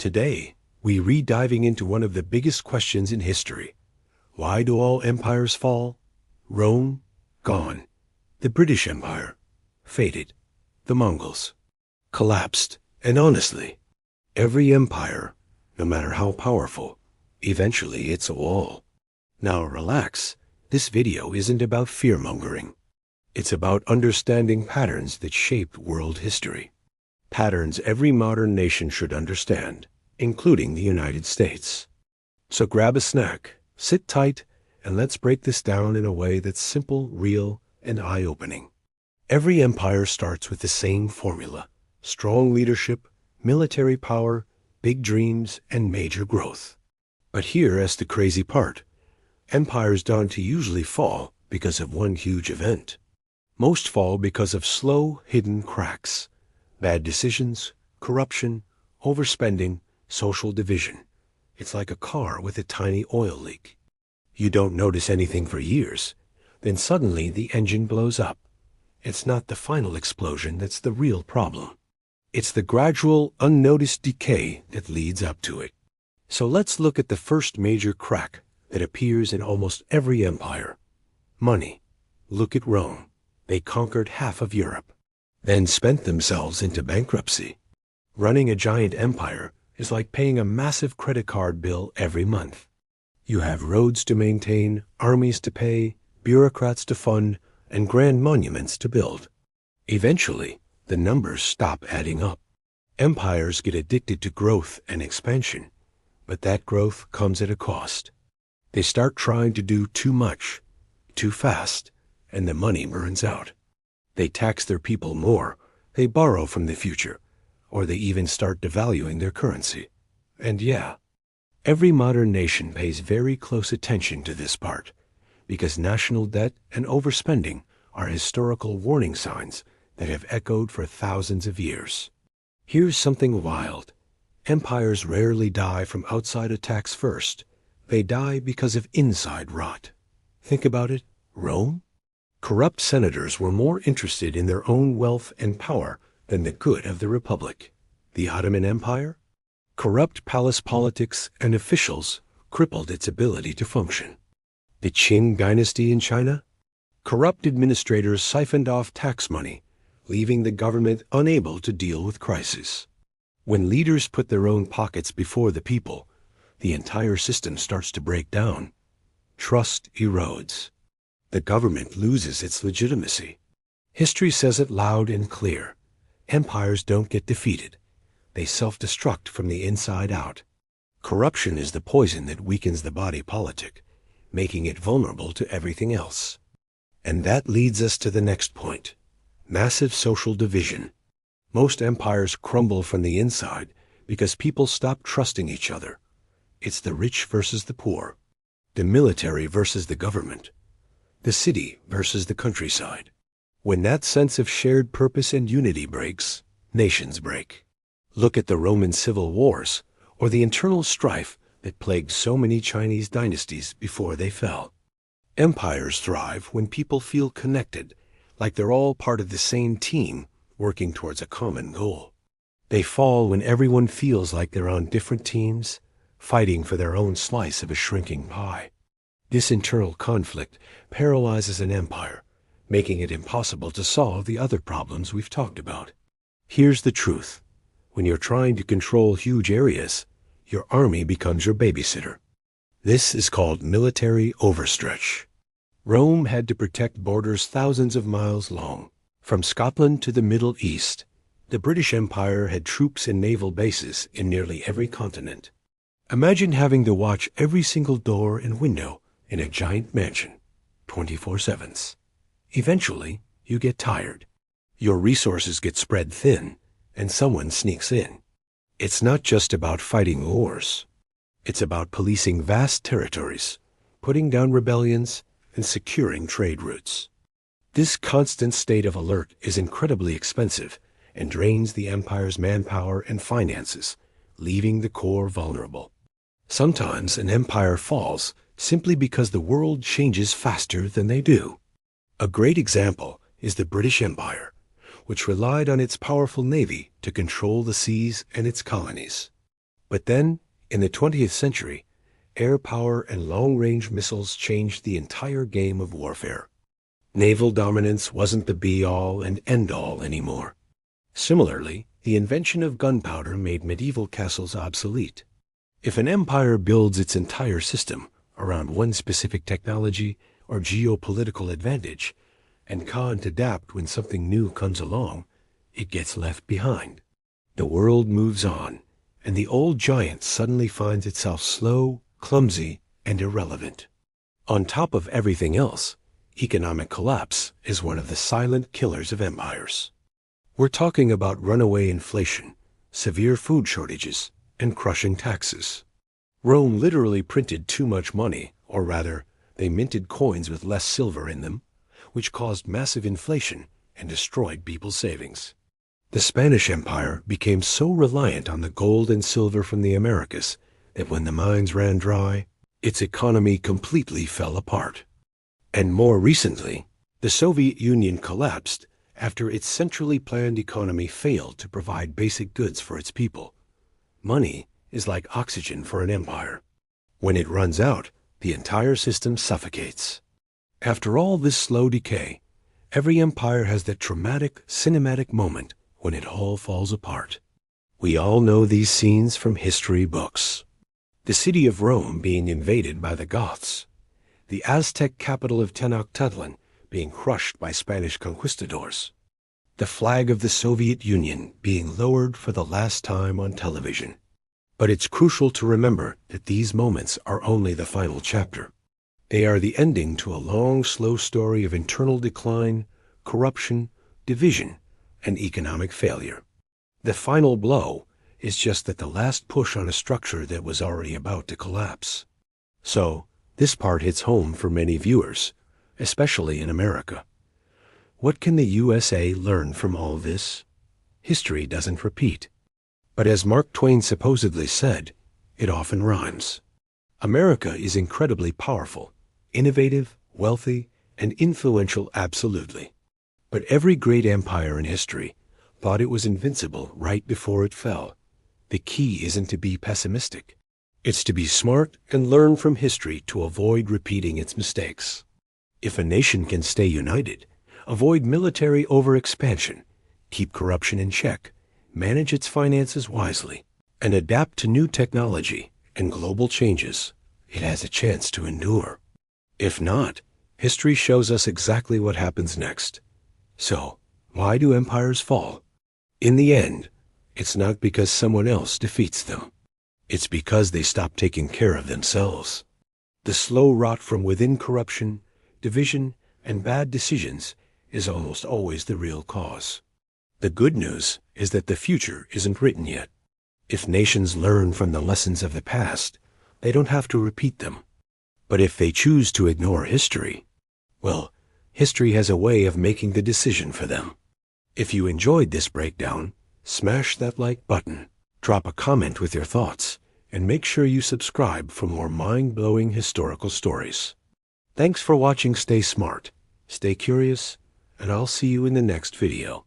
Today, we re-diving into one of the biggest questions in history. Why do all empires fall? Rome, gone. The British Empire, faded. The Mongols, collapsed. And honestly, every empire, no matter how powerful, eventually hits a wall. Now relax, this video isn't about fear-mongering. It's about understanding patterns that shaped world history. Patterns every modern nation should understand, including the United States. So grab a snack, sit tight, and let's break this down in a way that's simple, real, and eye-opening. Every empire starts with the same formula: strong leadership, military power, big dreams, and major growth. But here's the crazy part. Empires don't usually fall because of one huge event. Most fall because of slow, hidden cracks. Bad decisions, corruption, overspending, social division. It's like a car with a tiny oil leak. You don't notice anything for years. Then suddenly the engine blows up. It's not the final explosion that's the real problem. It's the gradual, unnoticed decay that leads up to it. So let's look at the first major crack that appears in almost every empire. Money. Look at Rome. They conquered half of Europe, then spent themselves into bankruptcy. Running a giant empire is like paying a massive credit card bill every month. You have roads to maintain, armies to pay, bureaucrats to fund, and grand monuments to build. Eventually, the numbers stop adding up. Empires get addicted to growth and expansion, but that growth comes at a cost. They start trying to do too much, too fast, and the money burns out. They tax their people more, they borrow from the future, or they even start devaluing their currency. And yeah, every modern nation pays very close attention to this part, because national debt and overspending are historical warning signs that have echoed for thousands of years. Here's something wild. Empires rarely die from outside attacks first. They die because of inside rot. Think about it. Rome? Corrupt senators were more interested in their own wealth and power than the good of the Republic. The Ottoman Empire? Corrupt palace politics and officials crippled its ability to function. The Qing dynasty in China? Corrupt administrators siphoned off tax money, leaving the government unable to deal with crises. When leaders put their own pockets before the people, the entire system starts to break down. Trust erodes. The government loses its legitimacy. History says it loud and clear. Empires don't get defeated. They self-destruct from the inside out. Corruption is the poison that weakens the body politic, making it vulnerable to everything else. And that leads us to the next point. Massive social division. Most empires crumble from the inside because people stop trusting each other. It's the rich versus the poor, the military versus the government, the city versus the countryside. When that sense of shared purpose and unity breaks, nations break. Look at the Roman civil wars, or the internal strife that plagued so many Chinese dynasties before they fell. Empires thrive when people feel connected, like they're all part of the same team working towards a common goal. They fall when everyone feels like they're on different teams, fighting for their own slice of a shrinking pie. This internal conflict paralyzes an empire, making it impossible to solve the other problems we've talked about. Here's the truth. When you're trying to control huge areas, your army becomes your babysitter. This is called military overstretch. Rome had to protect borders thousands of miles long. From Scotland to the Middle East, the British Empire had troops and naval bases in nearly every continent. Imagine having to watch every single door and window in a giant mansion, 24/7. Eventually, you get tired. Your resources get spread thin, and someone sneaks in. It's not just about fighting wars. It's about policing vast territories, putting down rebellions, and securing trade routes. This constant state of alert is incredibly expensive and drains the empire's manpower and finances, leaving the core vulnerable. Sometimes an empire falls simply because the world changes faster than they do. A great example is the British Empire, which relied on its powerful navy to control the seas and its colonies. But then, in the 20th century, air power and long-range missiles changed the entire game of warfare. Naval dominance wasn't the be-all and end-all anymore. Similarly, the invention of gunpowder made medieval castles obsolete. If an empire builds its entire system around one specific technology or geopolitical advantage, and can't adapt when something new comes along, it gets left behind. The world moves on, and the old giant suddenly finds itself slow, clumsy, and irrelevant. On top of everything else, economic collapse is one of the silent killers of empires. We're talking about runaway inflation, severe food shortages, and crushing taxes. Rome literally printed too much money, or rather, they minted coins with less silver in them, which caused massive inflation and destroyed people's savings. The Spanish Empire became so reliant on the gold and silver from the Americas that when the mines ran dry, its economy completely fell apart. And more recently, the Soviet Union collapsed after its centrally planned economy failed to provide basic goods for its people. Money is like oxygen for an empire. When it runs out, the entire system suffocates. After all this slow decay, every empire has that traumatic, cinematic moment when it all falls apart. We all know these scenes from history books. The city of Rome being invaded by the Goths, the Aztec capital of Tenochtitlan being crushed by Spanish conquistadors, the flag of the Soviet Union being lowered for the last time on television. But it's crucial to remember that these moments are only the final chapter. They are the ending to a long, slow story of internal decline, corruption, division, and economic failure. The final blow is just that the last push on a structure that was already about to collapse. So, this part hits home for many viewers, especially in America. What can the USA learn from all this? History doesn't repeat. But as Mark Twain supposedly said, it often rhymes. America is incredibly powerful, innovative, wealthy, and influential absolutely. But every great empire in history thought it was invincible right before it fell. The key isn't to be pessimistic. It's to be smart and learn from history to avoid repeating its mistakes. If a nation can stay united, avoid military overexpansion, keep corruption in check, manage its finances wisely, and adapt to new technology and global changes, it has a chance to endure. If not, history shows us exactly what happens next. So, why do empires fall? In the end, it's not because someone else defeats them. It's because they stop taking care of themselves. The slow rot from within corruption, division, and bad decisions is almost always the real cause. The good news is that the future isn't written yet. If nations learn from the lessons of the past, they don't have to repeat them. But if they choose to ignore history, well, history has a way of making the decision for them. If you enjoyed this breakdown, smash that like button, drop a comment with your thoughts, and make sure you subscribe for more mind-blowing historical stories. Thanks for watching. Stay smart, stay curious, and I'll see you in the next video.